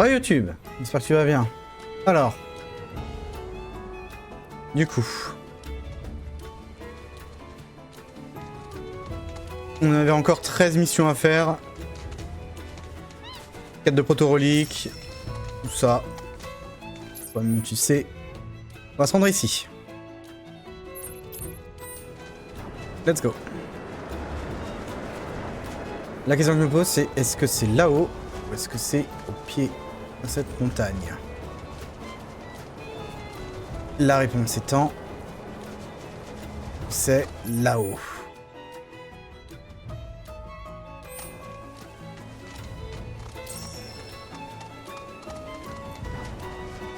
Oh YouTube, j'espère que tu vas bien. Alors, du coup, on avait encore 13 missions à faire. Quête de proto-relique, tout ça. Comme tu sais, on va se rendre ici. Let's go. La question que je me pose, c'est est-ce que c'est là-haut ou est-ce que c'est au pied de cette montagne? La réponse étant, c'est là-haut.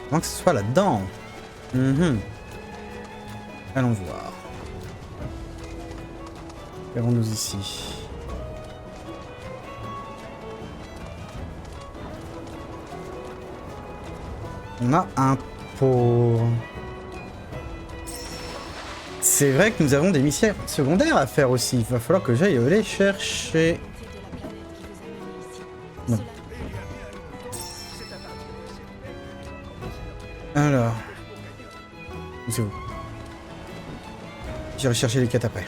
Avant que ce soit là-dedans. Allons voir. Verrons-nous ici. On a un pot. C'est vrai que nous avons des missions secondaires à faire aussi. Il va falloir que j'aille les chercher. Non. Alors. Où c'est où? J'irai chercher les quêtes après.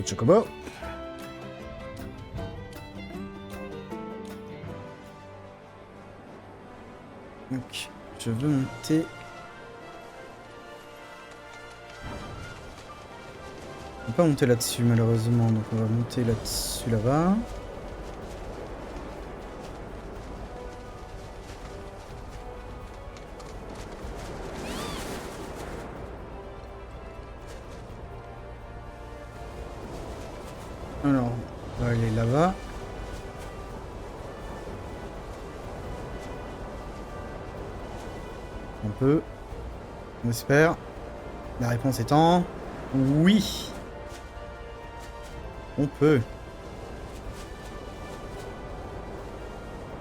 Chocobo. Donc, je veux monter. On peut pas monter là-dessus malheureusement, donc on va monter là-dessus là-bas. Alors, on va aller là-bas. On peut. On espère. La réponse étant... Oui. On peut.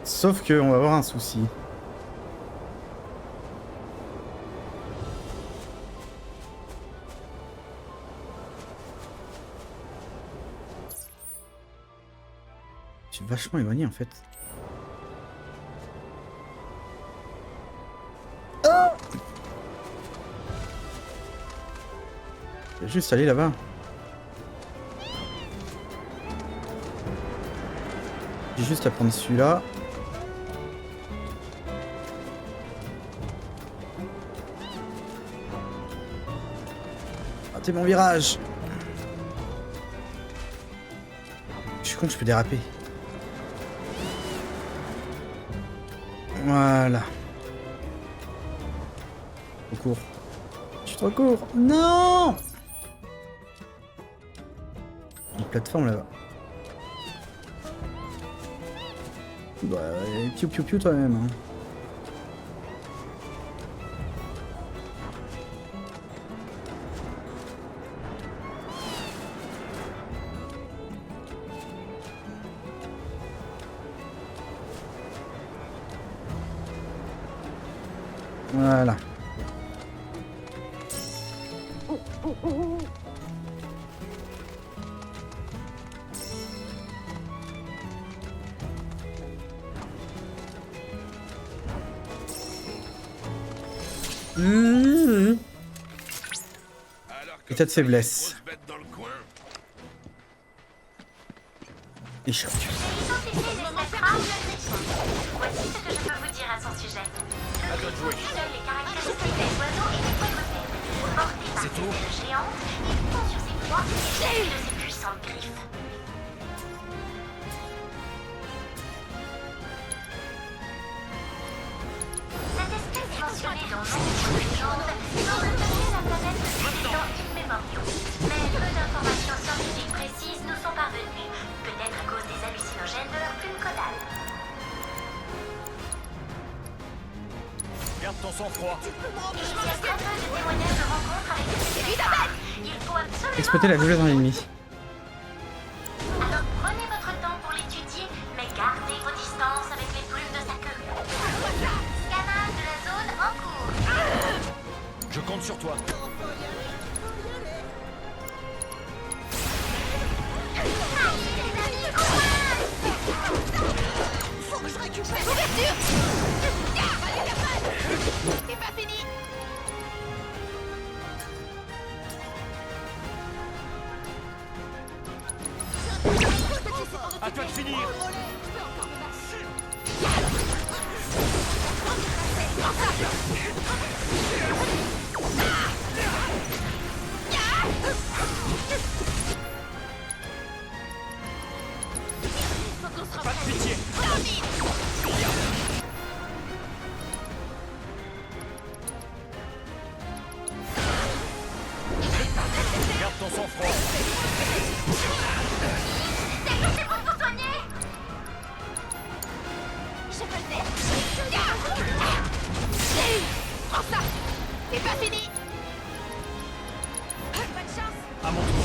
Sauf que on va avoir un souci. Je suis vachement éloigné en fait. Je vais juste aller là-bas. J'ai juste à prendre celui-là. Ratez mon virage. Je suis con, je peux déraper. Voilà. Trop court. Je suis trop court. Non! Une plateforme là-bas. Bah, piou piou piou toi-même. Hein. Voilà. État de faiblesse. Échappe. Voici ce que je peux vous dire à son sujet. Seules les caractéristiques des oiseaux et des poids. Porté par des ailes géantes, il pond sur ses proies et jette de ses puissantes griffes. Cette espèce est mentionnée dans nombre de légendes semble mener la planète depuis des temps immémoriaux. Mais peu d'informations scientifiques précises nous sont parvenues, peut-être à cause des hallucinogènes de leur plume caudale. Garde ton sang-froid. Il y a très peu de témoignages de rencontres avec des Elisabeth. Il faut absolument... Exploiter la douleur dans l'ennemi. Alors prenez votre temps pour l'étudier, mais gardez vos distances avec les plumes de sa queue. Scannage de la zone en cours. Je compte sur toi. À toi de finir. Pas de pitié. Garde ton sang-froid. C'est bon pour soigner. Je peux le faire. Prends ça. C'est pas fini. Bonne chance. À mon tour.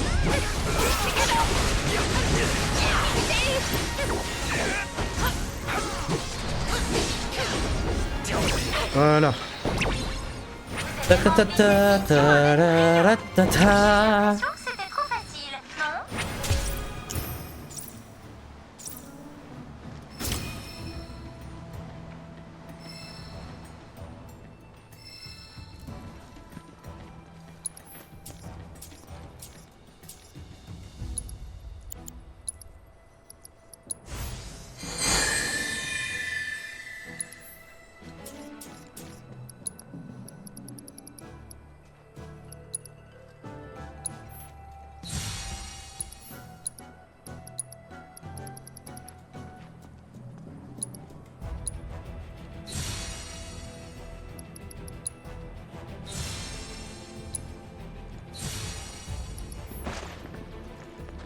Voilà. Ta ta ta ta ta ra, ta ta. C'était trop facile, non?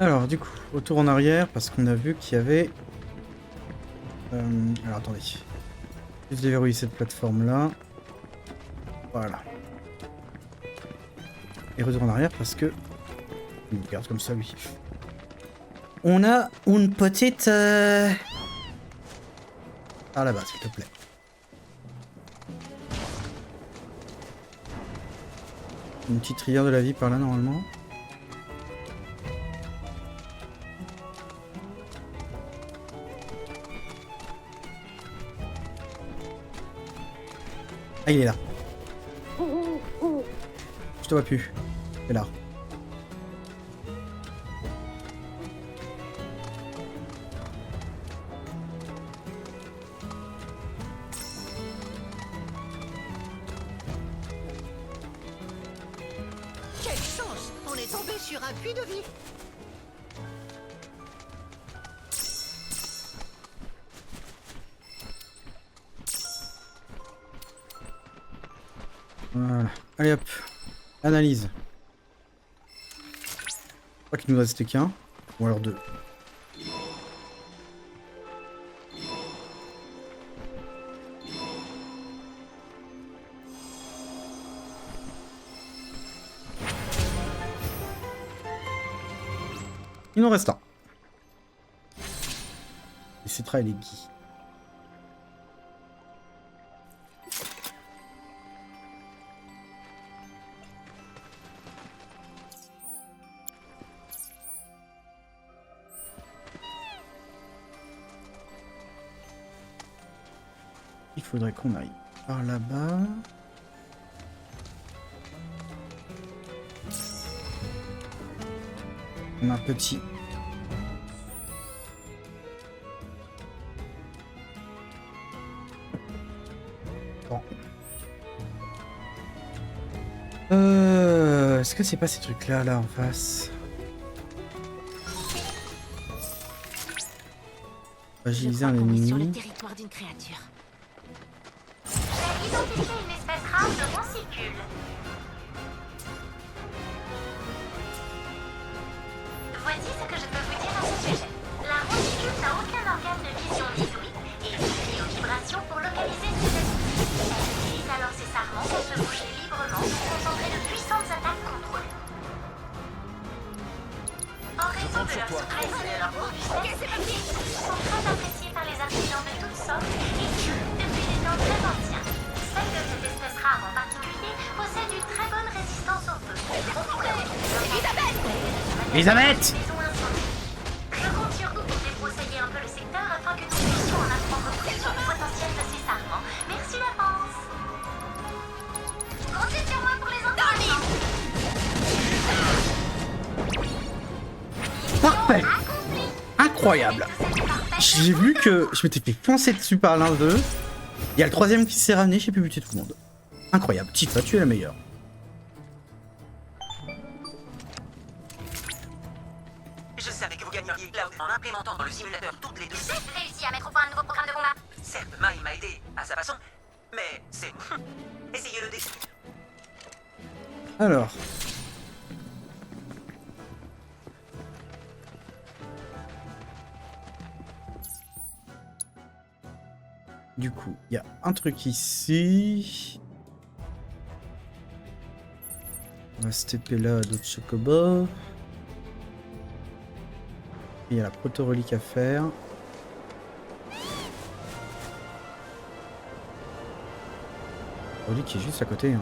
Alors du coup, retour en arrière parce qu'on a vu qu'il y avait... alors attendez. Juste déverrouiller cette plateforme là. Voilà. Et retour en arrière parce que... Il regarde comme ça lui. On a une petite... Par là-bas s'il te plaît. Une petite rivière de la vie par là normalement. Ah, il est là. Je te vois plus. Il est là. Quelle chance! On est tombé sur un puits de vie! Voilà. Allez hop. Analyse. Je crois qu'il nous reste qu'un. Ou alors deux. Il nous reste un. Et Cetra et les Guy. Il faudrait qu'on aille par là-bas. On a un petit. Bon. Est-ce que c'est pas ces trucs-là, là, en face? Agiliser un Sur le ennemi. territoire d'une créature. J'ai identifié une espèce rare de roncicule. Voici ce que je peux vous dire à ce sujet. La roncicule n'a aucun organe de vision ni d'ouïe et il suffit aux vibrations pour localiser ses ennemis. Elle utilise alors ses sarments pour se bouger librement pour concentrer de puissantes attaques contre eux. En raison de leur souplesse et de leur robustesse, ils sont très appréciés par les artisans de toutes sortes et ce, depuis des temps très anciens. Celle de cette espèce rare en particulier possède une très bonne résistance au feu. Elisabeth! Je compte sur vous pour débroussailler un peu le secteur afin que nous puissions en apprendre plus sur le potentiel de ces sarments. Merci d'avance. Comptez sur moi pour les entraînements. Parfait! Accompli. incroyable. J'ai vu que je m'étais fait foncer dessus par l'un d'eux. Il y a le troisième qui s'est ramené, j'ai pu buter tout le monde. Incroyable. Tifa, tu es la meilleure. Je savais que vous gagneriez Cloud en implémentant dans le simulateur toutes les deux. J'ai réussi à mettre au point un nouveau programme de combat. Certes, Mai m'a aidé à sa façon, mais c'est... Essayez le défi. Alors. Du coup, il y a un truc ici. On va se taper là d'autres chocobos. Il y a la proto-relique à faire. Relique qui est juste à côté, hein.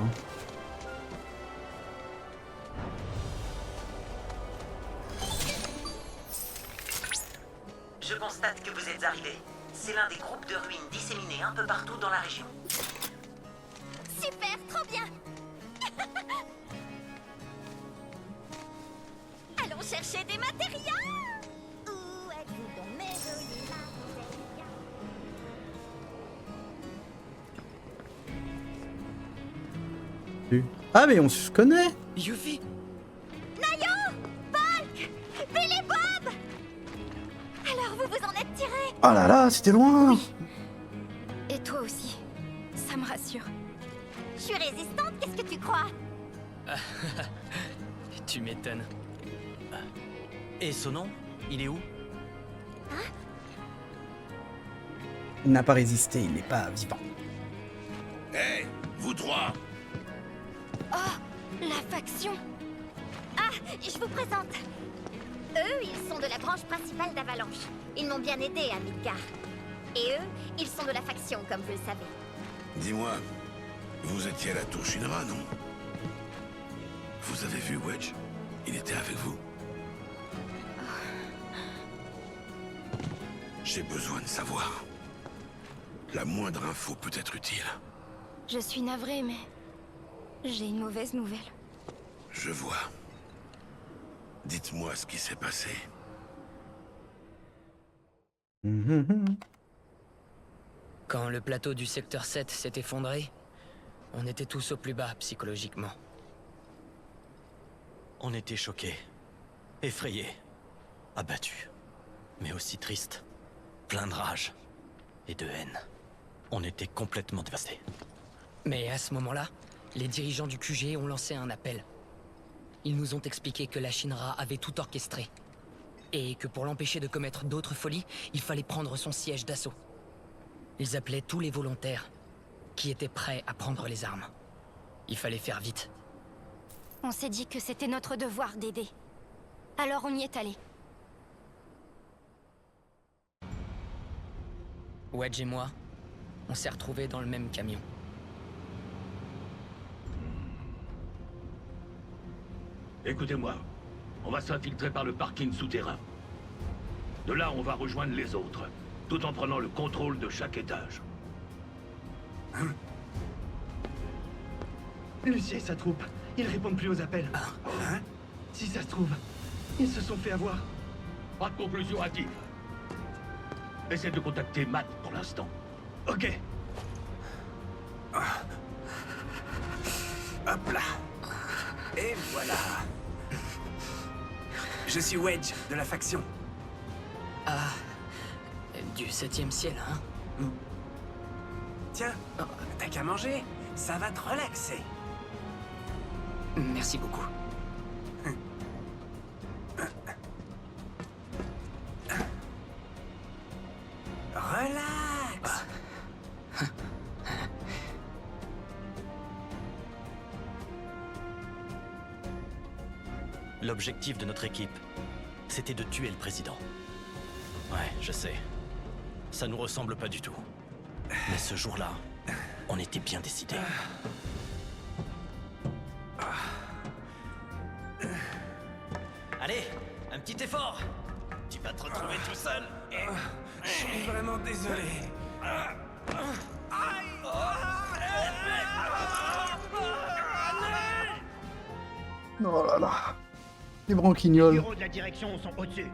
Je constate que vous êtes arrivés. C'est l'un des groupes de ruines disséminés un peu partout dans la région. Super, trop bien. Allons chercher des matériaux. Où êtes-vous donc, mes jolis matériaux? Ah mais on se connaît. Yuffie. Nayo, Bulk, Billy Bob. Alors vous vous en êtes tiré? Oh là là, c'était loin. Et toi aussi. Ça me rassure. Je suis résistante, qu'est-ce que tu crois? Tu m'étonnes. Et son nom, il est où? Il n'a pas résisté, il n'est pas vivant. Hé, vous trois! La faction. Ah, je vous présente. Eux, ils sont de la branche principale d'Avalanche. Ils m'ont bien aidé à Midgar. Et eux, ils sont de la faction, comme vous le savez. Dis-moi, vous étiez à la tour Shinra, non? Vous avez vu Wedge? Il était avec vous? J'ai besoin de savoir. La moindre info peut être utile. Je suis navrée, mais j'ai une mauvaise nouvelle. Je vois. Dites-moi ce qui s'est passé. Quand le plateau du secteur 7 s'est effondré, on était tous au plus bas psychologiquement. On était choqués, effrayés, abattus, mais aussi tristes, pleins de rage et de haine. On était complètement dévastés. Mais à ce moment-là, les dirigeants du QG ont lancé un appel. Ils nous ont expliqué que la Shinra avait tout orchestré. Et que pour l'empêcher de commettre d'autres folies, il fallait prendre son siège d'assaut. Ils appelaient tous les volontaires qui étaient prêts à prendre les armes. Il fallait faire vite. On s'est dit que c'était notre devoir d'aider. Alors on y est allé. Wedge et moi, on s'est retrouvés dans le même camion. Écoutez-moi, on va s'infiltrer par le parking souterrain. De là, on va rejoindre les autres, tout en prenant le contrôle de chaque étage. Lucie et sa troupe, ils répondent plus aux appels. Hein? Si ça se trouve, ils se sont fait avoir. Pas de conclusion hâtive. Essaie de contacter Matt pour l'instant. Ok. Hop là. Et voilà. Je suis Wedge, de la faction. Ah, du 7e ciel, hein? Tiens, t'as qu'à manger, ça va te relaxer. Merci beaucoup. Relax. L'objectif de notre équipe, c'était de tuer le président. Ouais, je sais. Ça nous ressemble pas du tout. Mais ce jour-là, on était bien décidés. Allez, un petit effort. Tu vas te retrouver tout seul. Je suis vraiment désolé. Oh là là. Les Les branquignoles. bureaux de la direction sont au-dessus.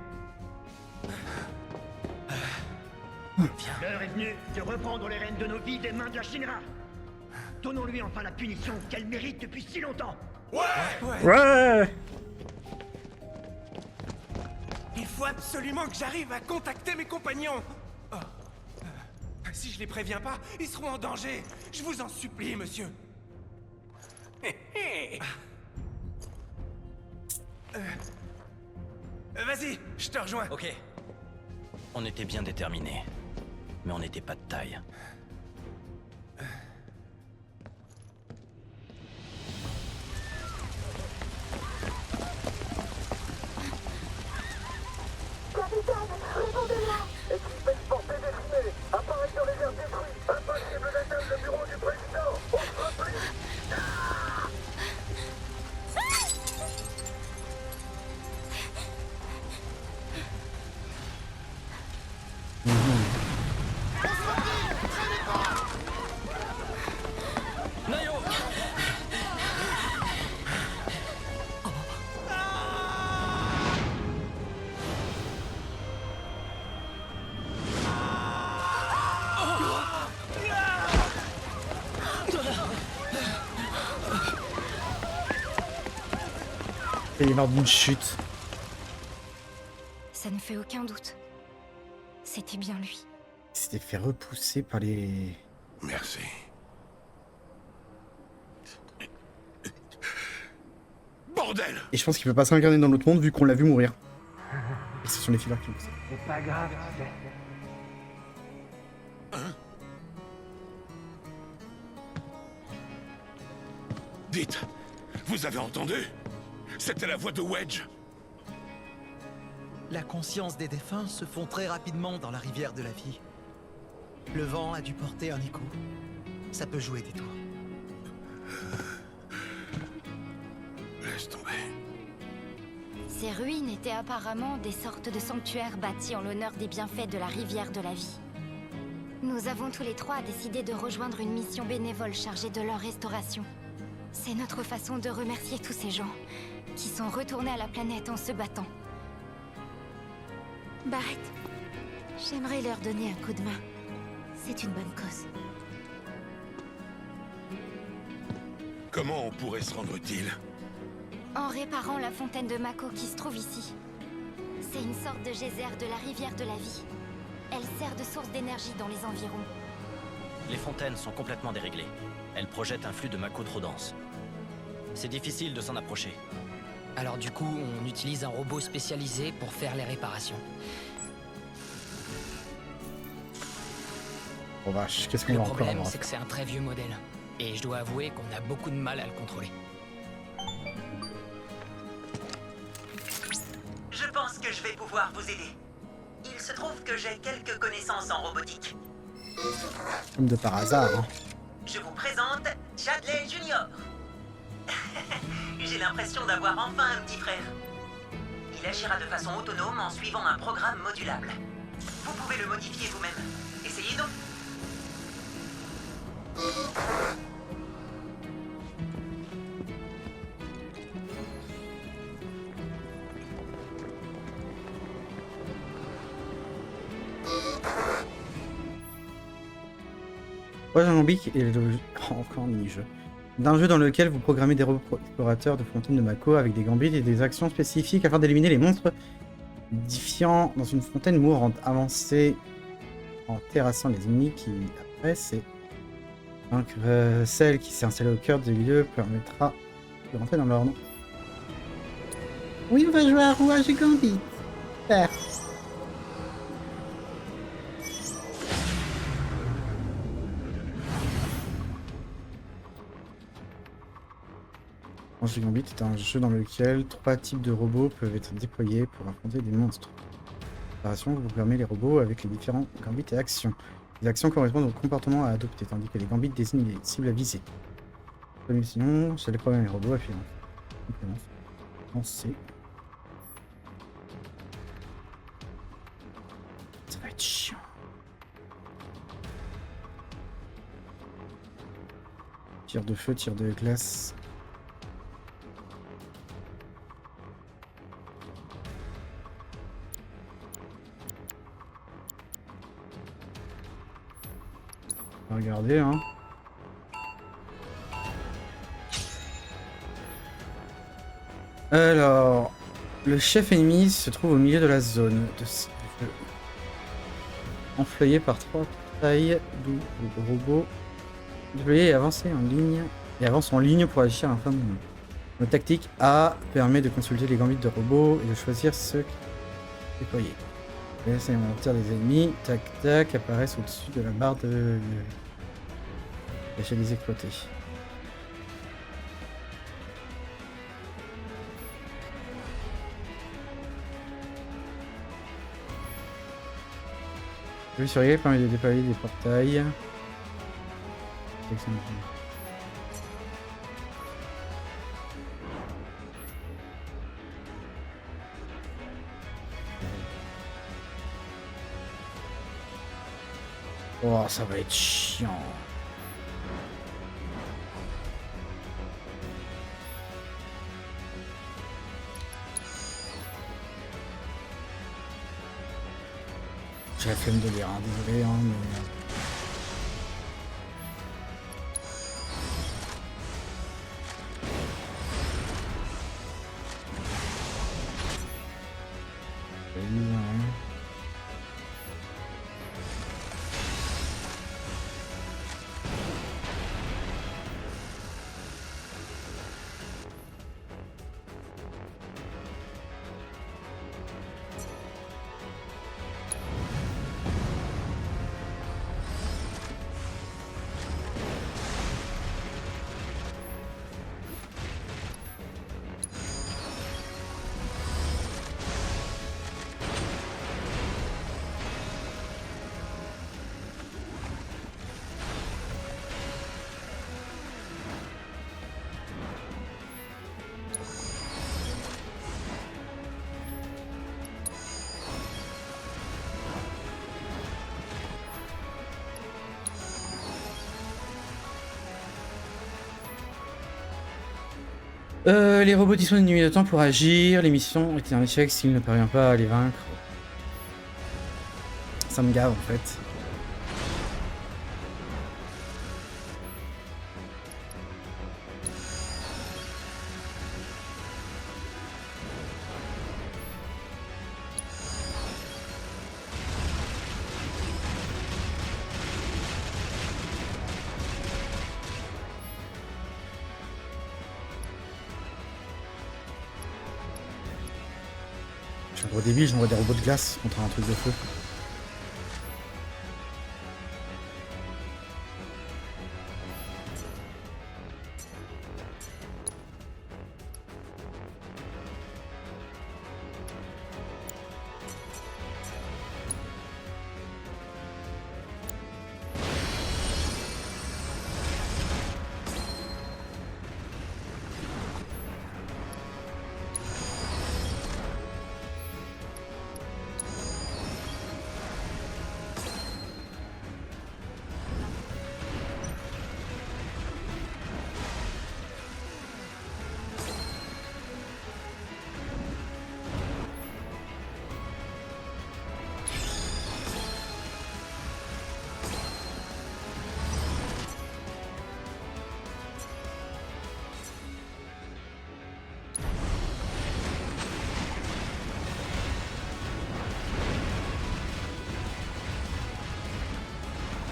L'heure est venue de reprendre les rênes de nos vies des mains de la Shinra. Donnons-lui enfin la punition qu'elle mérite depuis si longtemps. Ouais. Il faut absolument que j'arrive à contacter mes compagnons. Oh. Si je les préviens pas, ils seront en danger. Je vous en supplie, monsieur. Vas-y, je te rejoins. Ok. On était bien déterminés. Mais on n'était pas de taille. Il est mort d'une chute. Ça ne fait aucun doute. C'était bien lui. Il s'était fait repousser par les... Merci. Bordel! Et je pense qu'il peut pas s'incarner dans l'autre monde vu qu'on l'a vu mourir. Et ce sont les fillers qui l'ont fait. C'est pas grave, tu sais. Dites, vous avez entendu? C'était la voix de Wedge. La conscience des défunts se fond très rapidement dans la rivière de la vie. Le vent a dû porter un écho. Ça peut jouer des tours. Laisse tomber. Ces ruines étaient apparemment des sortes de sanctuaires bâtis en l'honneur des bienfaits de la rivière de la vie. Nous avons tous les trois décidé de rejoindre une mission bénévole chargée de leur restauration. C'est notre façon de remercier tous ces gens qui sont retournés à la planète en se battant. Barrett, j'aimerais leur donner un coup de main. C'est une bonne cause. Comment on pourrait se rendre utile? En réparant la fontaine de Mako qui se trouve ici. C'est une sorte de geyser de la rivière de la vie. Elle sert de source d'énergie dans les environs. Les fontaines sont complètement déréglées. Elles projettent un flux de Mako trop dense. C'est difficile de s'en approcher. Alors du coup, on utilise un robot spécialisé pour faire les réparations. Oh vache, qu'est-ce qu'on Le va encore problème, avoir? c'est que c'est un très vieux modèle. Et je dois avouer qu'on a beaucoup de mal à le contrôler. Je pense que je vais pouvoir vous aider. Il se trouve que j'ai quelques connaissances en robotique. Comme de par hasard, hein. Je vous présente Chadley Junior. J'ai l'impression d'avoir enfin un petit frère. Il agira de façon autonome en suivant un programme modulable. Vous pouvez le modifier vous-même. Essayez donc. Ouais, Jean-Lambic et le... encore un mini-jeu. D'un jeu dans lequel vous programmez des robots explorateurs de fontaine de Mako avec des gambits et des actions spécifiques afin d'éliminer les monstres défiants dans une fontaine mourante. Avancez en terrassant les ennemis qui, après, c'est vaincre celle qui s'est installée au cœur du lieu permettra de rentrer dans l'ordre. Oui, on va jouer à rouage et gambit. Super. Rouage et Gambit est un jeu dans lequel 3 types de robots peuvent être déployés pour affronter des monstres. Vous programmez les robots avec les différents gambits et actions. Les actions correspondent au comportement à adopter, tandis que les gambits désignent les cibles à viser. Sinon, c'est les programmes les robots, appuyez. Lancer. Ça va être chiant. Tir de feu, tir de glace. On va regarder, hein. Alors, le chef ennemi se trouve au milieu de la zone de jeu. Enflayé par 3 tailles d'où le robot déployé et avancé en ligne et avance en ligne pour agir en fin de mouvement. Notre tactique A permet de consulter les gambits de robots et de choisir ceux déployés. Les inventaires des ennemis, tac tac, apparaissent au-dessus de la barre de les exploiter. Le surveiller permet de déployer des portails. Oh, ça va être chiant. J'ai la flemme de lire, hein, désolé, hein, mais... Les robots disposent d'une nuit de temps pour agir. Les missions étaient un échec s'il ne parvient pas à les vaincre. Ça me gave en fait. Au début, j'envoie des robots de glace contre un truc de feu.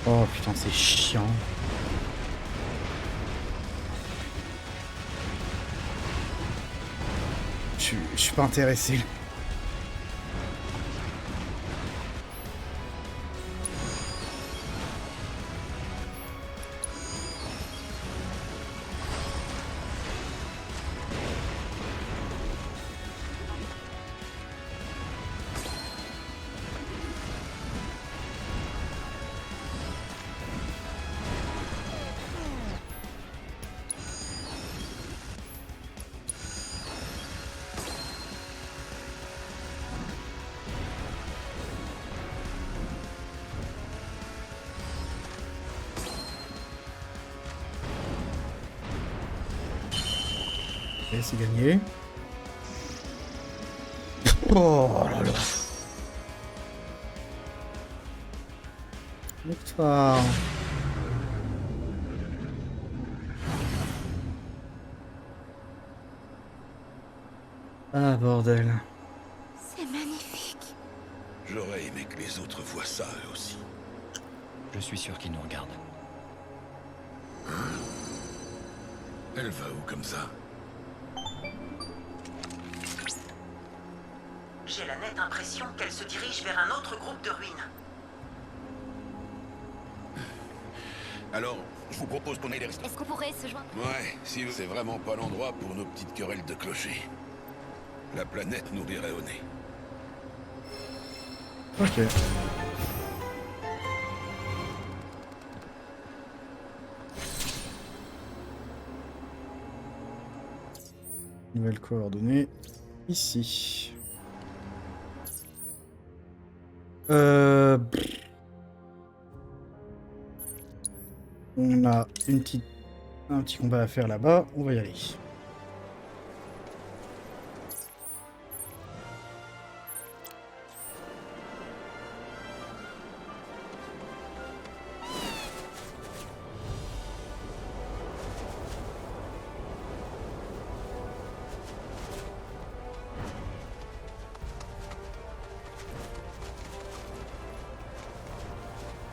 Oh putain, c'est chiant. Je suis pas intéressé. Ok, c'est gagné. Oh là là. Victoire. Ah bordel. C'est magnifique. J'aurais aimé que les autres voient ça eux aussi. Je suis sûr qu'ils nous regardent. Elle va où comme ça? J'ai la nette impression qu'elle se dirige vers un autre groupe de ruines. Alors, je vous propose qu'on aille les rester. Est-ce qu'on pourrait se joindre? Ouais, si c'est vraiment pas l'endroit pour nos petites querelles de clocher. La planète nous rirait au nez. Ok. Nouvelles coordonnées. Ici. On a un petit combat à faire là-bas. On va y aller.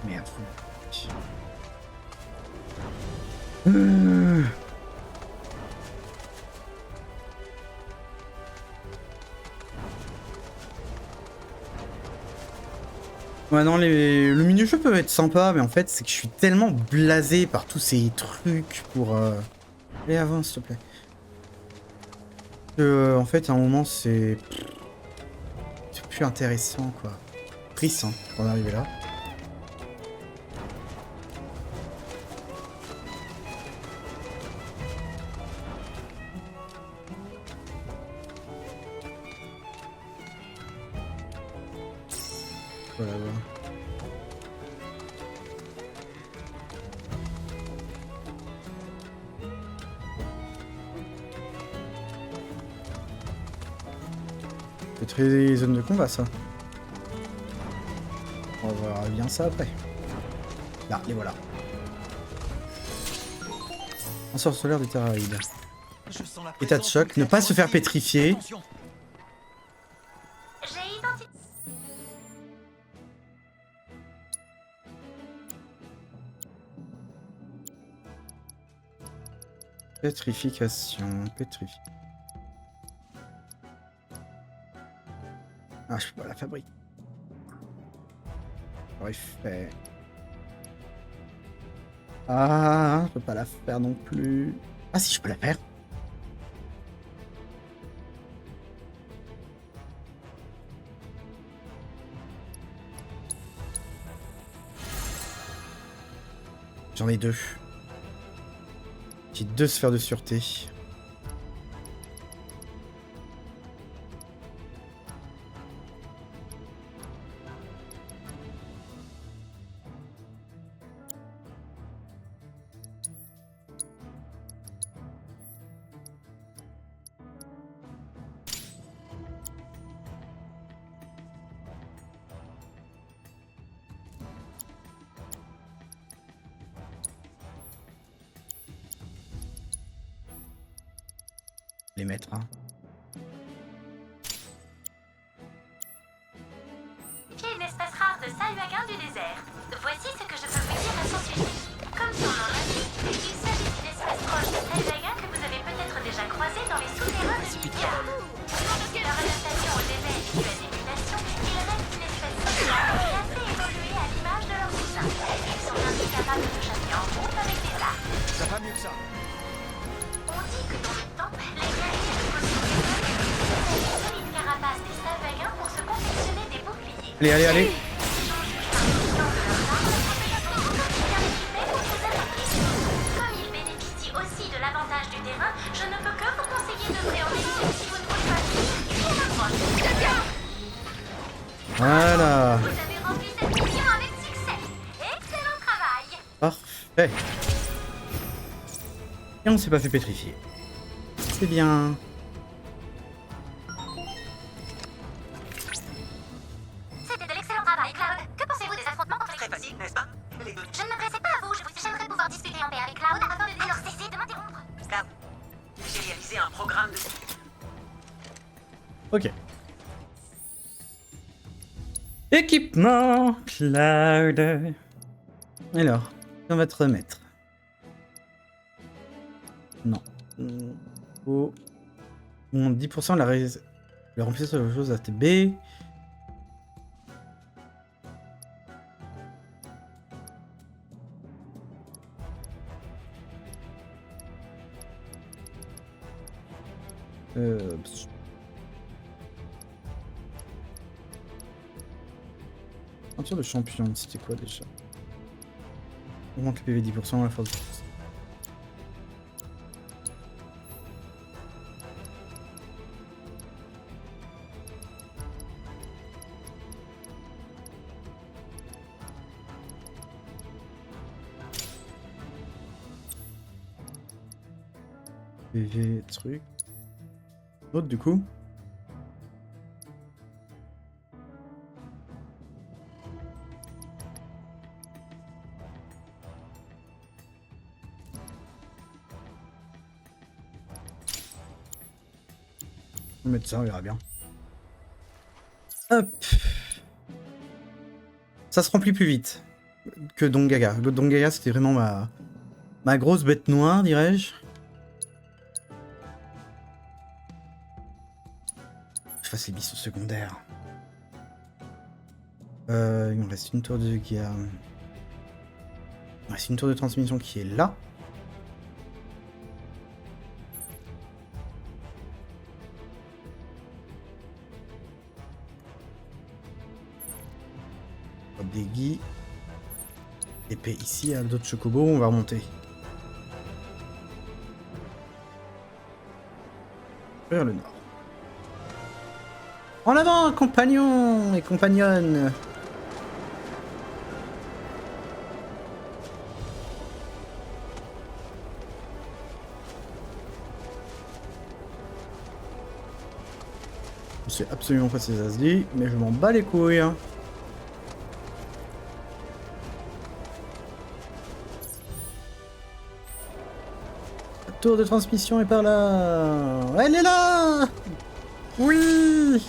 Merde. Ouais non, le mini-jeu peut être sympa, mais en fait c'est que je suis tellement blasé par tous ces trucs pour... Allez avance s'il te plaît. En fait à un moment c'est plus intéressant quoi. Triste hein, pour en arriver là. Voilà, voilà. C'est très zone de combat ça. On va voir bien ça après. Là, les voilà. Ensorceleur des Terraïdes. État de choc, ne pas se faire pétrifier. J'ai identifié. Pétrification, pétrification. Ah, je peux pas la fabriquer. J'aurais fait. Ah, je peux pas la faire non plus. Ah si, je peux la faire. J'en ai deux. J'ai 2 sphères de sûreté. Les mettre, hein. Une espèce rare de sahuagin du désert. Voici ce que je peux vous dire à son sujet. Comme son nom l'indique, il s'agit d'une espèce proche de sahuagin que vous avez peut-être déjà croisé dans les souterrains de Midgard. Leur adaptation au désert et à des mutations, ils restent une espèce sociale et assez évoluée à l'image de leurs cousins. Ils sont ainsi capables de chasser en groupe avec des arcs. Ça va mieux que ça. On dit que dans le temps, les guerriers de Poseidon utilisaient les solides carapaces des sahuagins pour se confectionner des boucliers. Allez, allez, allez. Comme ils bénéficient aussi de l'avantage du terrain, je ne peux que vous conseiller d'œuvrer en équipe si vous ne voulez pas suivre une approche. Voilà. Vous avez rempli cette mission avec succès. Excellent travail. Parfait. Et on s'est pas fait pétrifier. C'est bien. C'était de l'excellent travail, Cloud. Que pensez-vous des affrontements contre les... Très facile, n'est-ce pas? Les deux. Je ne me pressais pas à vous. J'aimerais pouvoir discuter en paix avec Cloud afin de... Alors cessez de m'interrompre. Cloud, j'ai réalisé un programme de... Ok. Équipement Cloud. Alors, on va te remettre. Non. Oh. 10% de le remplissage de choses ATB. Ceinture de champion, c'était quoi déjà? Augmente le PV 10%, la force 10%. PV truc. Autre du coup. On va mettre ça, on verra bien. Hop. Ça se remplit plus vite que Don Gaga. Le Don Gaga, c'était vraiment ma grosse bête noire, dirais-je. Je fasse les missions secondaires. Il me reste une tour de guerre. Il me reste une tour de transmission qui est là. Des guis. Épée ici, à d'autres chocobos, on va remonter. Vers le nord. En avant, compagnons et compagnonnes! Je sais absolument pas si ça se dit, mais je m'en bats les couilles. La tour de transmission est par là. Elle est là! Oui!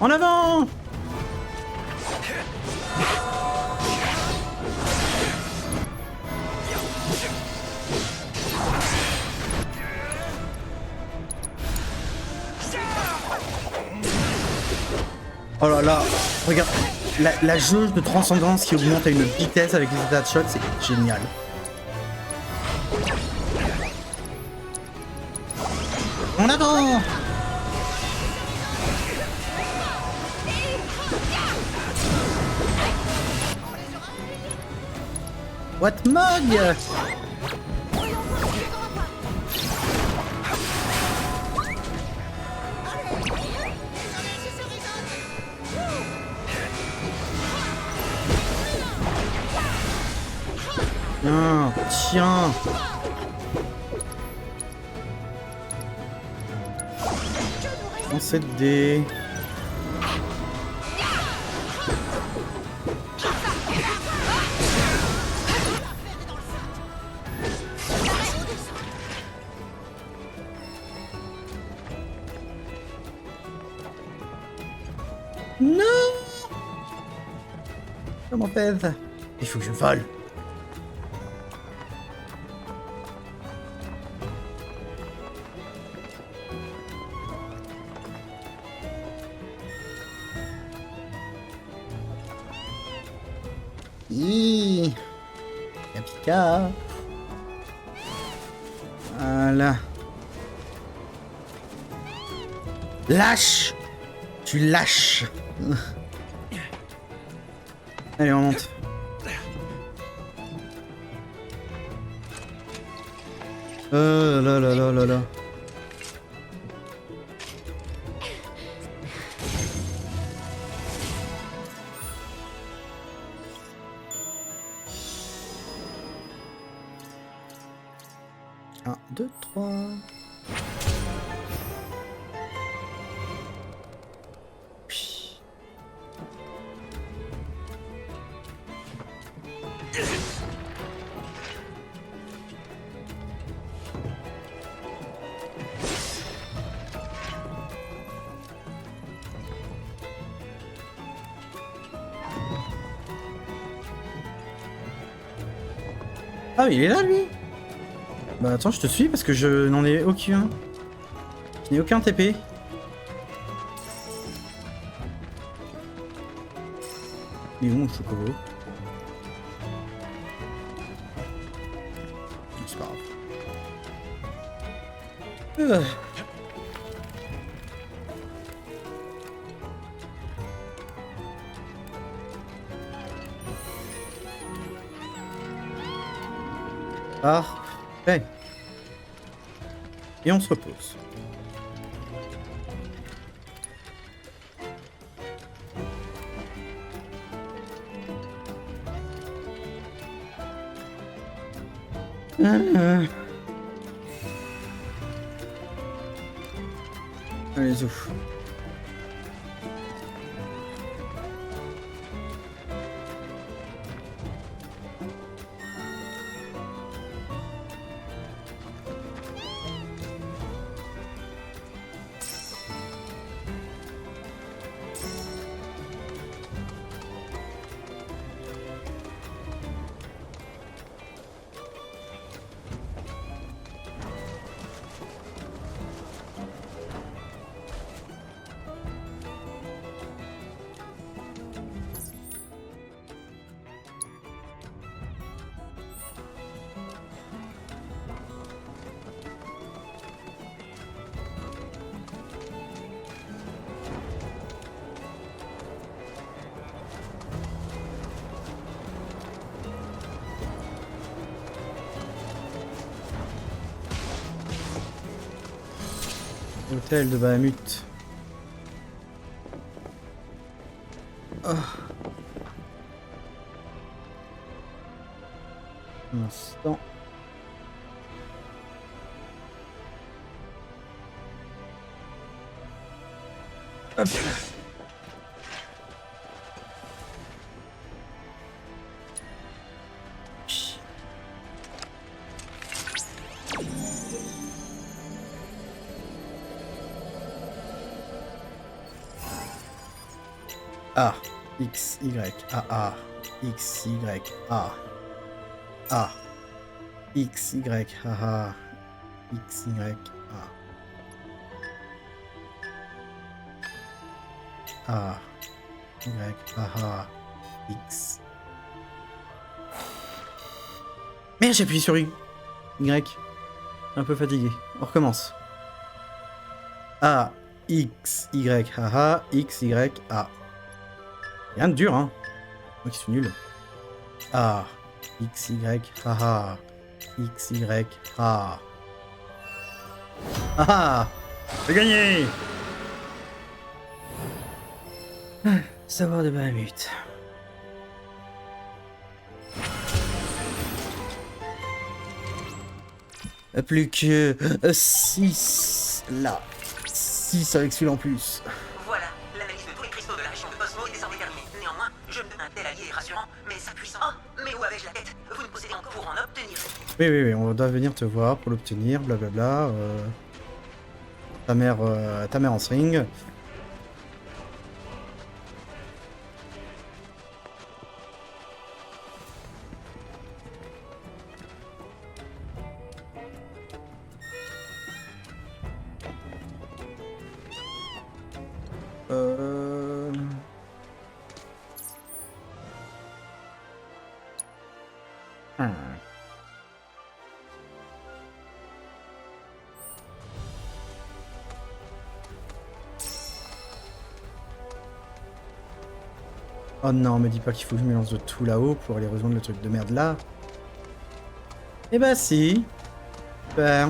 En avant! Oh là là, regarde, la jauge de transcendance qui augmente à une vitesse avec les états de choc, c'est génial. En avant! What mug? Ah, tiens. On s'est dé. Non! Je m'empêche. Il faut que je vole. Capika. Voilà. Lâche! Tu lâches! Allez, on monte. Là là là là là. Un, deux, trois. Puis. Ah, mais il est là, lui. Bah attends, je te suis parce que je n'en ai aucun. Je n'ai aucun TP. Il est où mon chocobo? C'est pas grave. Parfait. Et on se repose. Allez, ouf. Hôtel de Bahamut. Oh. Un instant. Hop. A, X, Y, A, X, Y, A, X, Y, A, X, Y, A, Y, A, X. Merde, j'ai appuyé sur Y. Un peu fatigué. On recommence. A, X, Y, A, X, Y, A. Rien de dur, hein. Moi qui suis nul. A, X, Y, A, X, Y, A. Ah, j'ai gagné. Savoir de Bahamut. Plus que 6 là. 6 avec celui-là en plus. Voilà, l'analyse de tous les cristaux de la région de Cosmo est désormais terminée. Néanmoins, je me donne un tel allié est rassurant, mais sa puissance... Oh, mais où avais-je la tête? Vous ne possédez encore pour en obtenir. Oui, on doit venir te voir pour l'obtenir, blablabla. Ta mère en string. Oh non, me dis pas qu'il faut que je me lance de tout là-haut pour aller rejoindre le truc de merde là. Eh bah si. Super.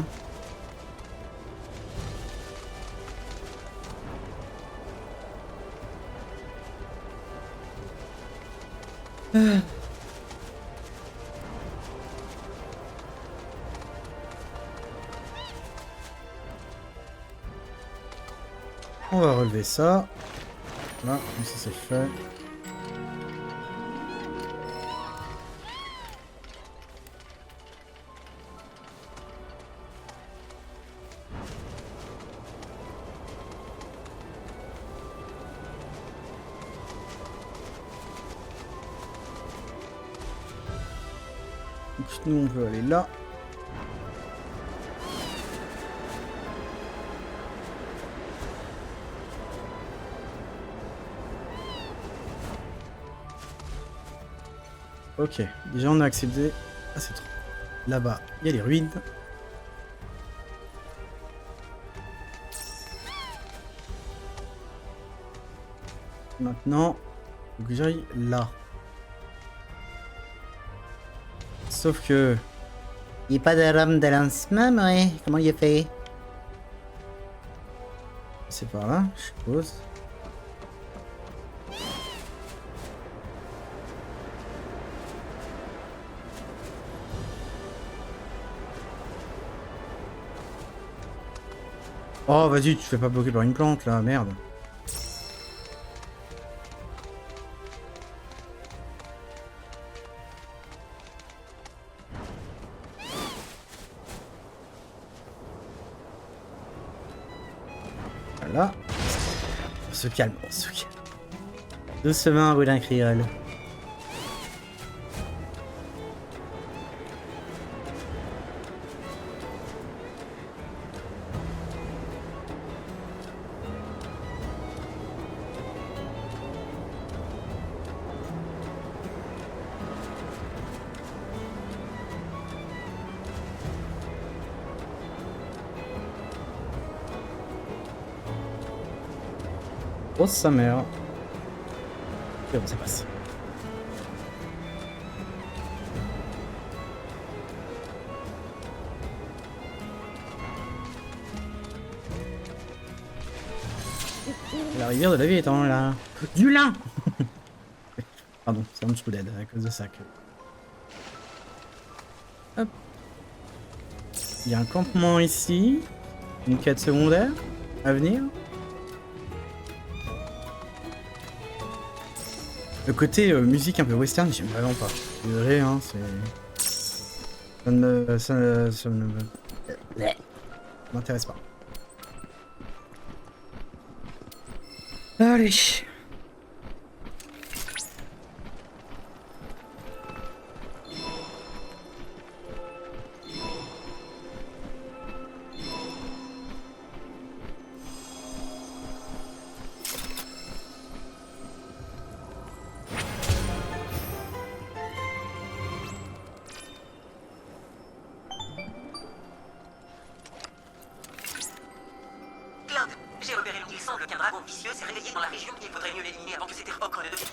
On va relever ça. Voilà, comme ça c'est fait. Donc nous on peut aller là. Ok, déjà on a accédé à ces trucs. Là-bas, il y a les ruines. Maintenant, faut que j'aille là. Sauf que... il n'y a pas de rame de lancement, ouais. Comment il est fait? C'est par là, je suppose. Oh, vas-y, tu te fais pas bloquer par une plante, là, merde. Voilà. On se calme, on se calme. Doucement, boudin créole. Oh sa mère. C'est bon, ça passe. La rivière de la vie étant là. Du lin. Pardon, c'est un petit peu d'aide à cause de ça que... Hop. Il y a un campement ici. Une quête secondaire à venir. Le côté musique un peu western, j'aime vraiment pas. Désolé, hein, c'est... Ça ne m'intéresse pas. Allez. J'ai repéré où il semble qu'un dragon vicieux s'est réveillé dans la région. Il faudrait mieux l'éliminer avant que cet ocre ne devienne...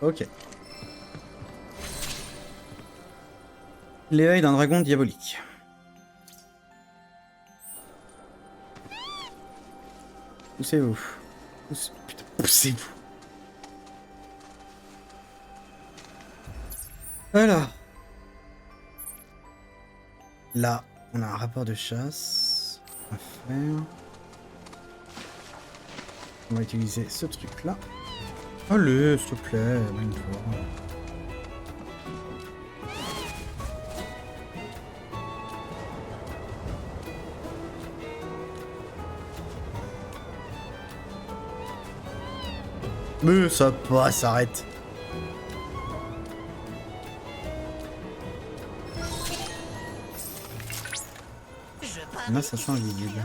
Ok. L'éveil d'un dragon diabolique. Poussez-vous. Putain, poussez-vous. Voilà. Là, on a un rapport de chasse à faire. On va utiliser ce truc-là. Allez, s'il te plaît, une fois. Mais ça passe, arrête. Là, ça sent invisible.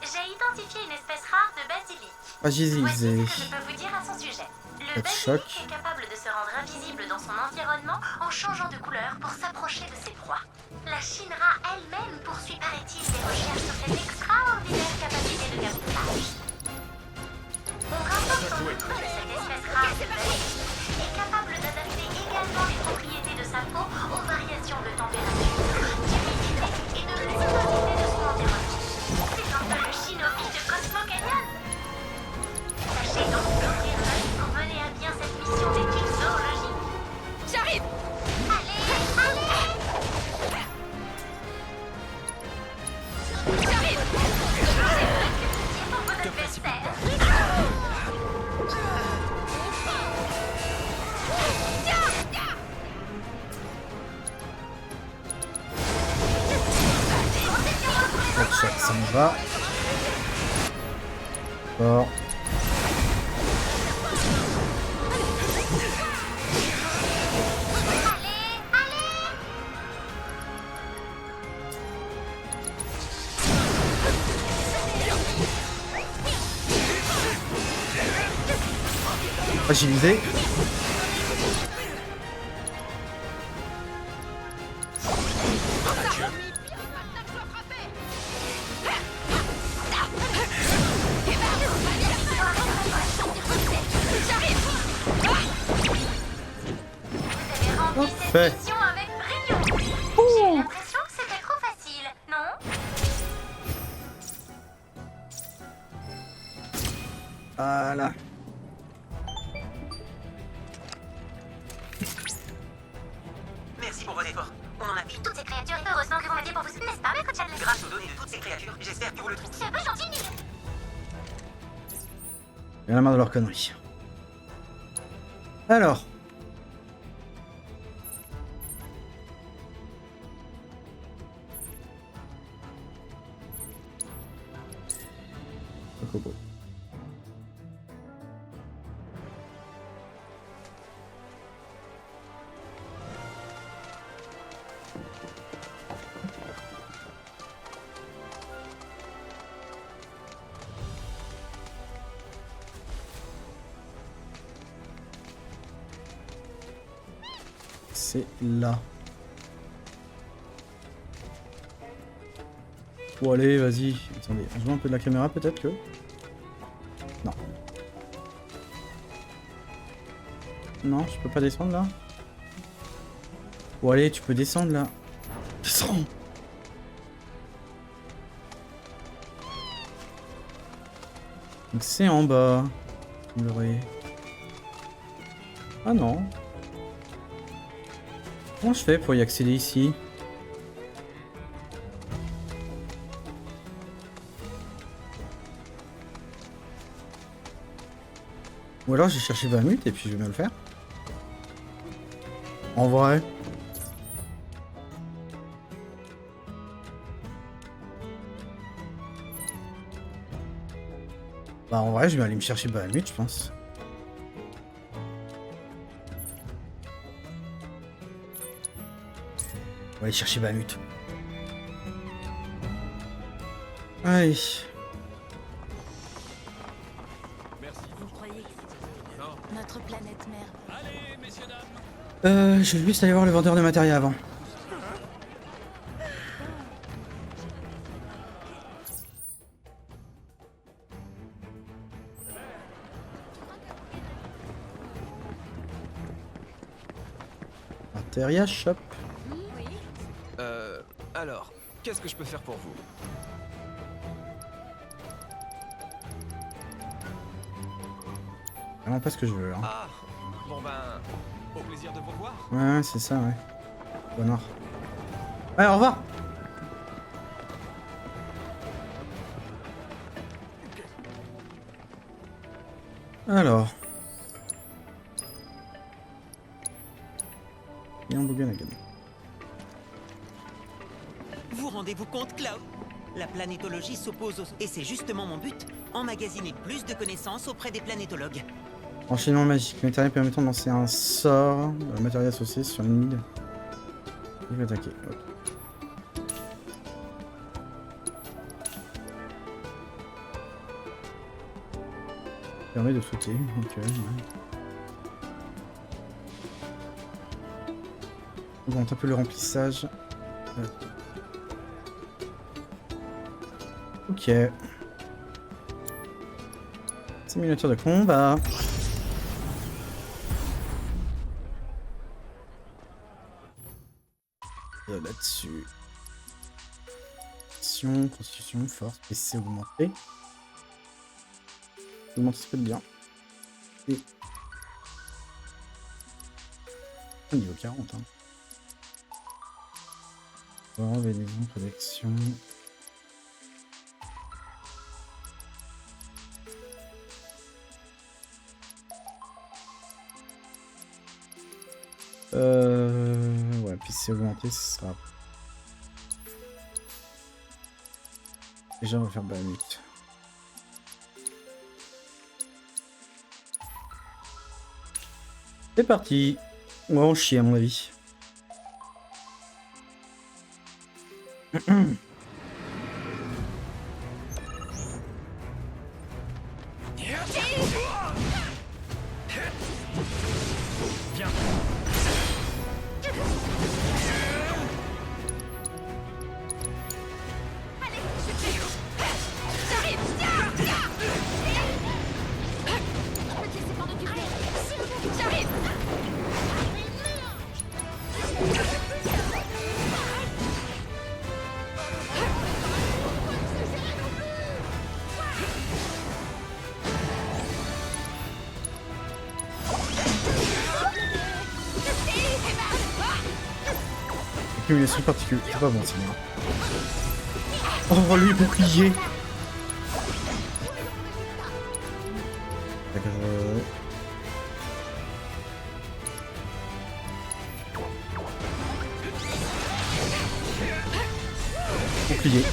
J'ai identifié une espèce rare de basilic. Fragilisé. Voici ce que je peux vous dire à son sujet. Le Pas de choc. basilic est capable de se rendre invisible dans son environnement en changeant de couleur pour s'approcher de ses proies. La Shinra elle-même poursuit, paraît-il, des recherches sur cette extraordinaire capacité de camouflage. On rapporte en outre que cette espèce rare de basilic est capable d'adapter également les propriétés de sa peau aux variations de température, d'humidité et de luminosité de son environnement. C'est un peu le shinobi de Cosmo Canyon. Sachez donc d'offrir l'œil pour mener à bien cette mission d'études zoologiques. J'arrive! Allez, allez! J'arrive! C'est pour votre adversaire. Ça me va. Fort. Fragilisé. Parfait. Mission avec brio. J'ai l'impression que c'était trop facile, non? Voilà. Merci pour vos efforts. On en a pris. Toutes ces créatures, heureusement que vous m'aidez pour vous, n'est-ce pas, Maître Chandler? Grâce aux données de toutes ces créatures, j'espère que vous le trouvez. C'est un peu gentil, Nick. Il y a la main de leur connerie. Alors. Coco. C'est là. Bon allez, vas-y. Attendez, on joue un peu de la caméra peut-être que... Non. Non, je peux pas descendre là. Bon allez, tu peux descendre là. Descends. Donc c'est en bas. Vous l'aurez. Ah non. Comment je fais pour y accéder ici? Ou alors j'ai cherché Bahamut et puis je vais bien le faire. En vrai. Bah en vrai je vais aller me chercher Bahamut je pense. On va aller chercher Bahamut. Allez. Vous croyez que c'est notre planète mère? Allez, messieurs, dames. Je vais juste aller voir le vendeur de matériel avant. Materia Shop. Alors, qu'est-ce que je peux faire pour vous? Vraiment pas ce que je veux. Hein. Ah, bon ben, au plaisir de vous revoir. Ouais, c'est ça, ouais. Bonheur. Ouais, au revoir. Alors. Et un Bouganaghan. Vous rendez-vous compte, Cloud? La planétologie s'oppose aux... Et c'est justement mon but, emmagasiner plus de connaissances auprès des planétologues. Enchaînement magique. Matériel permettant de lancer un sort. Le matériel associé sur une île. Il va attaquer. Ok. Permet de sauter. Ok. Ouais. Bon, un peu le remplissage. Ok. Simulateur de combat. Là-dessus. Constitution, force, PC augmenté. Augmenter ça peut être bien. Et... niveau 40 hein. Vénésion, protection. Ouais, puis c'est augmenté, ce sera... Déjà, on va faire Bahamut. C'est parti. On va en chier, à mon avis. Accumulation de particules. C'est pas bon signe. Oh, lui, bouclier. Bouclier.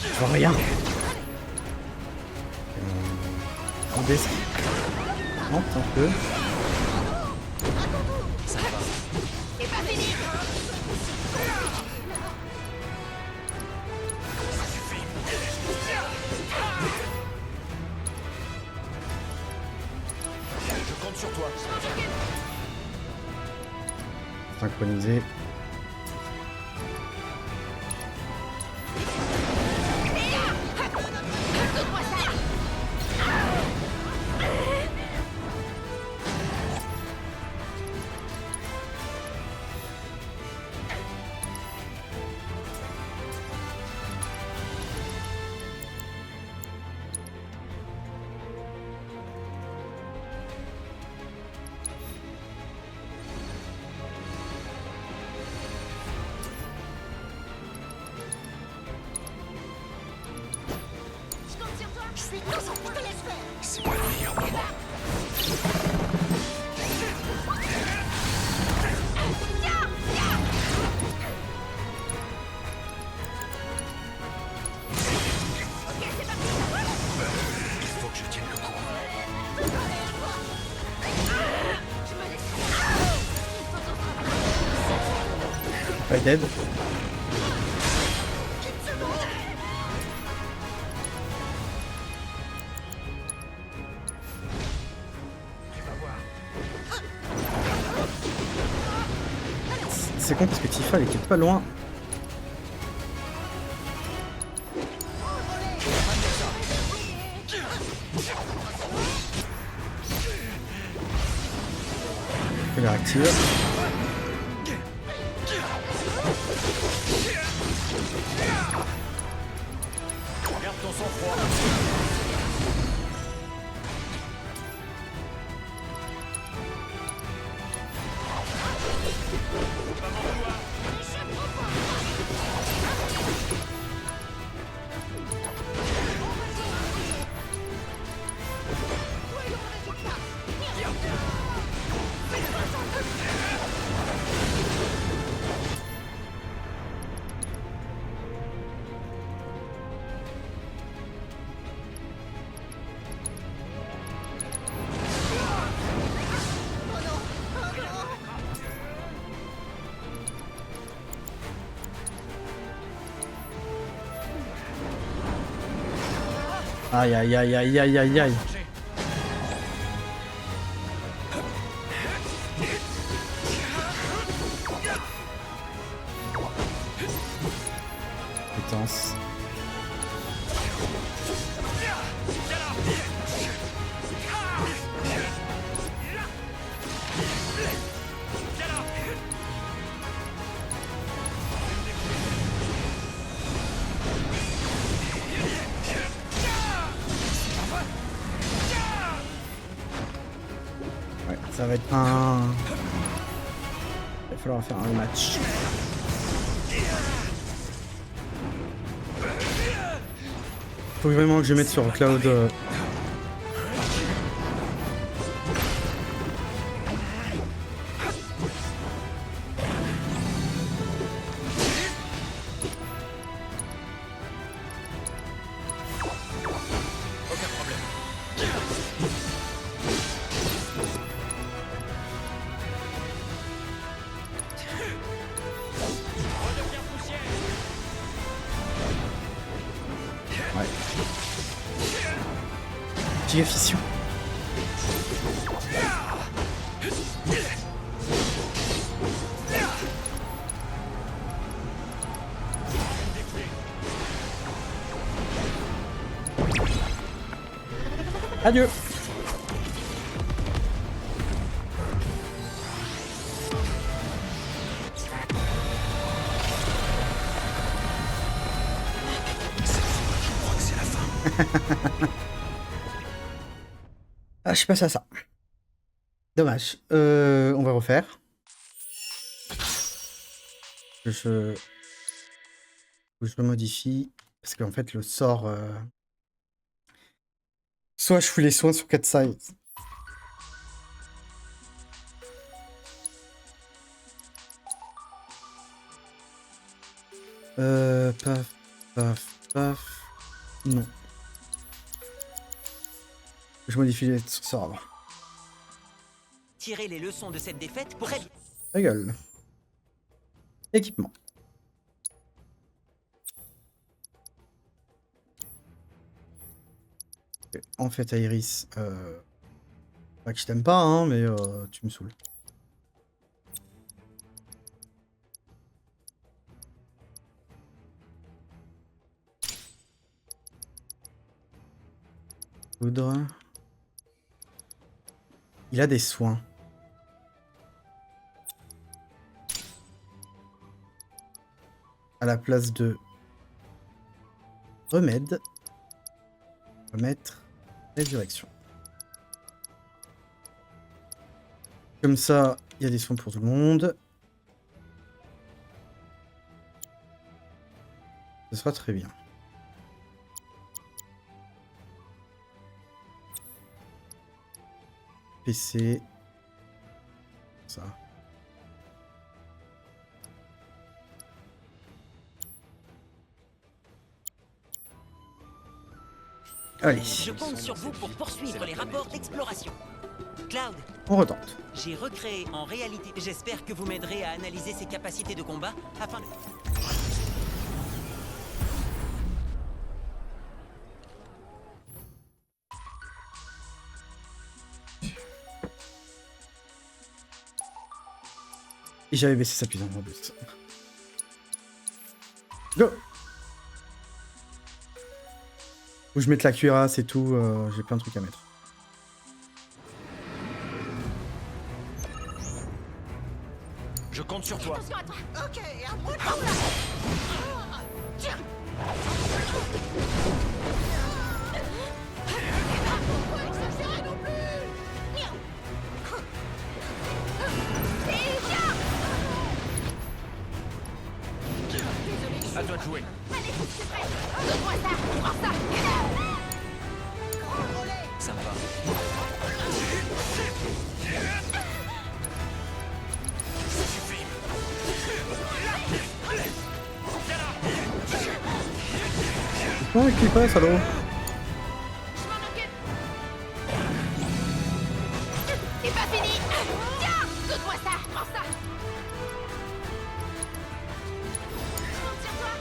Je vois rien. On descend. Non, un peu. Je compte sur toi. Synchronisé. C'est pas le meilleur moment. Il faut que je tienne le coup. Pas dead. C'est con parce que Tifa elle était pas loin. Je la réactive. Garde ton sang-froid. Aïe aïe aïe aïe aïe aïe aïe. Potence. Ça va être un... Il va falloir faire un match. Faut vraiment que je mette sur Cloud. Aucun problème. Giga fission. Adieu. Ah, je suis passé à ça. Dommage. On va refaire. Je le modifie. Parce qu'en fait, le sort... Soit je fous les soins sur 4 sides. Paf, paf, paf. Non. Je modifie les sorts avant. Tirer les leçons de cette défaite pour être... Ta gueule. Équipement. Okay. En fait, Iris, pas que je t'aime pas, hein, mais tu me saoules. Poudre. Il a des soins. À la place de remède, on va mettre résurrection. Comme ça, il y a des soins pour tout le monde. Ce sera très bien. PC. Ça. Allez. Je compte sur vous pour poursuivre les rapports d'exploration. Cloud. On retente. J'ai recréé en réalité. J'espère que vous m'aiderez à analyser ses capacités de combat afin de... Et j'avais baissé sa puissance en boost. Go! Faut que je mette la cuirasse et tout, j'ai plein de trucs à mettre. Je compte sur toi. Attention à toi. Ok, à moi de par là. Tiens. Pourquoi exagérer non plus? Et viens. À toi de jouer. Allez, c'est prêt. Donne-moi ça. Prends ça. Grand relais. Ça me va. Non, il clique pas, salaud. Je m'en occupe. C'est pas fini. Tiens, donne-moi ça. Prends ça. Je compte sur toi.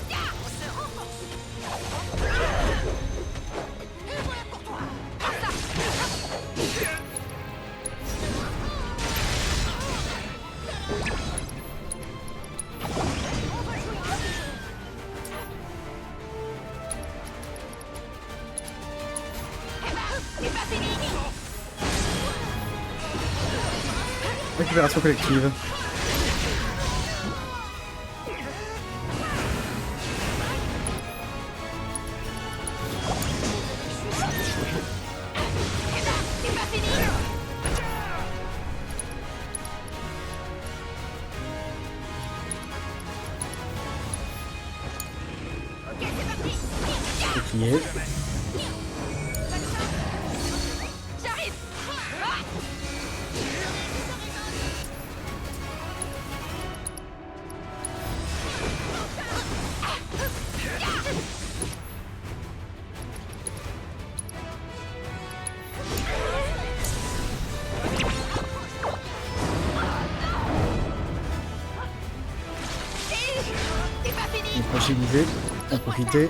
Tiens, on se renforce. Et voilà pour toi. Prends ça. C'est pas fini. Récupération collective. C'est pas fini. Ok, c'est parti. Bouclier. J'arrive. fragilisé. En profiter.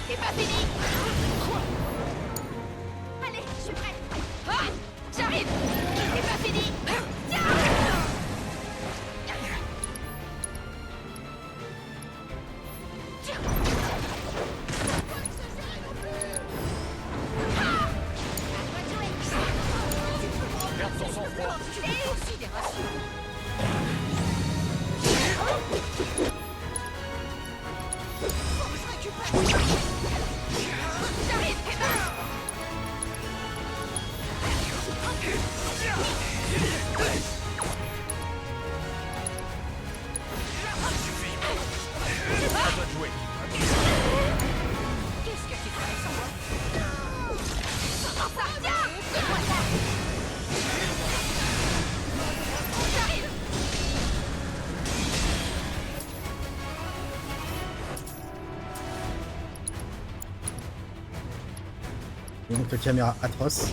C'est pas fini. Allez, je suis prête. Ah, j'arrive. C'est pas fini. Tiens. Garde son sang-froid. Qu'est-ce que tu ferais sans moi? Prends ça. Tiens. Donne-moi ça. J'arrive. Et donc la caméra atroce.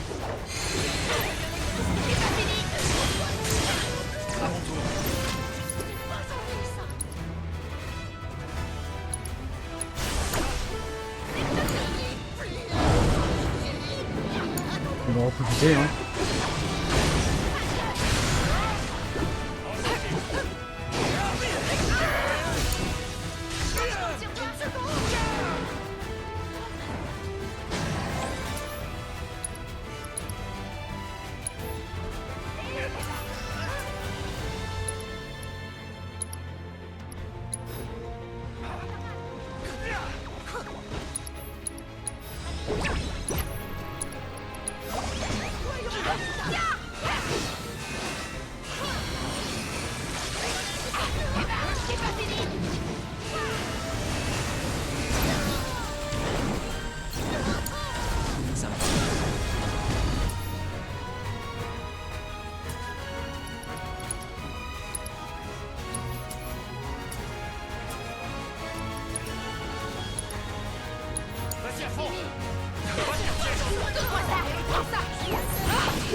On va en profiter, hein.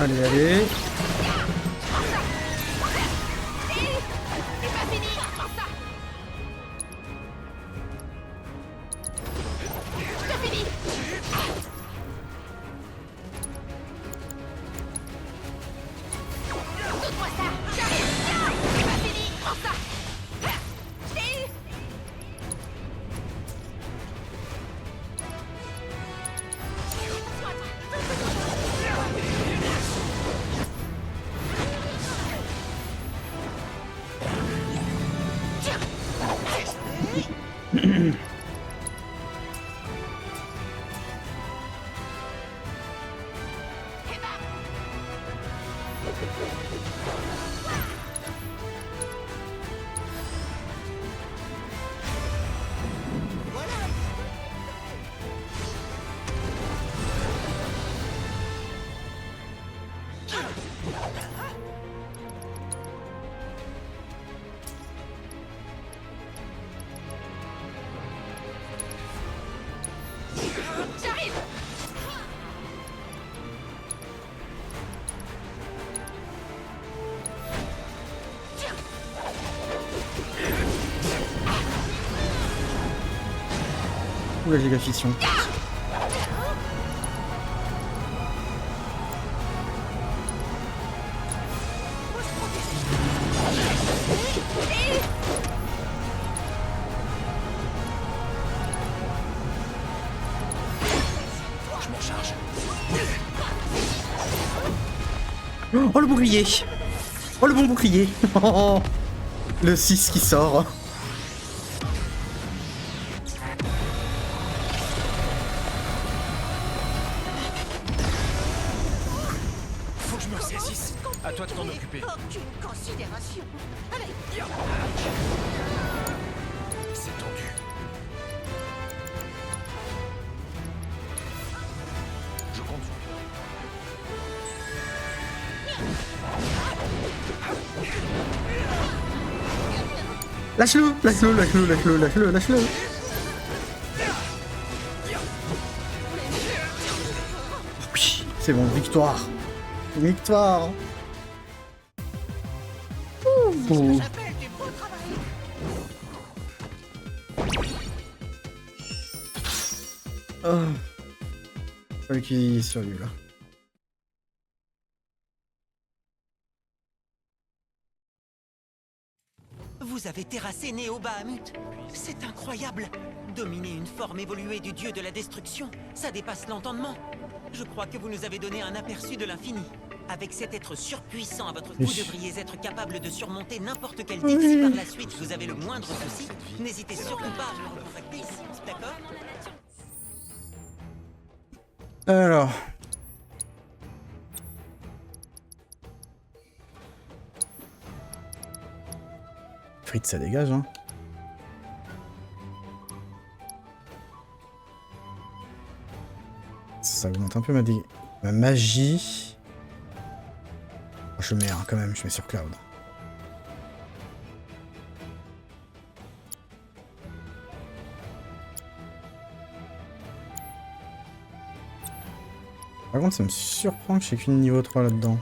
Allez, allez. C'est pas fini. Prends ça. C'est fini. Donne-moi ça. J'arrive. Tiens. C'est pas fini. Prends ça. J'arrive. Ouh la giga fiction. Je m'en charge. Oh le bouclier. Oh le bon bouclier. Oh, le 6 qui sort. Faut que je me ressaisisse. À toi de t'en occuper. Aucune considération. Allez. C'est tendu. Je compte sur toi. Lâche-le, lâche-le, lâche-le, lâche-le, lâche-le, lâche-le. Oui, c'est bon, victoire. Victoire. Ouh. Oh. Fallait qu'il survive là. Vous avez terrassé Néo Bahamut. C'est incroyable. Dominer une forme évoluée du dieu de la destruction, ça dépasse l'entendement. Je crois que vous nous avez donné un aperçu de l'infini. Avec cet être surpuissant à votre cou, vous devriez être capable de surmonter n'importe quel défi. Si par la suite vous avez le moindre souci, n'hésitez surtout pas à me recontacter ici, d'accord? Alors. Frites, ça dégage, hein. Ça augmente un peu ma magie. Oh, je mets quand même, je mets sur Cloud. Par contre, ça me surprend que j'ai qu'une niveau 3 là-dedans.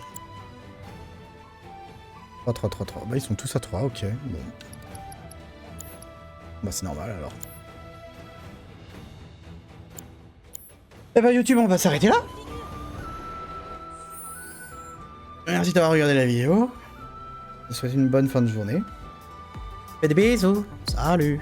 3. Bah, ils sont tous à 3, ok. Bon. Bah, c'est normal alors. Et bah, YouTube, on va s'arrêter là. Merci d'avoir regardé la vidéo. Je vous souhaite une bonne fin de journée. Et des bisous. Salut.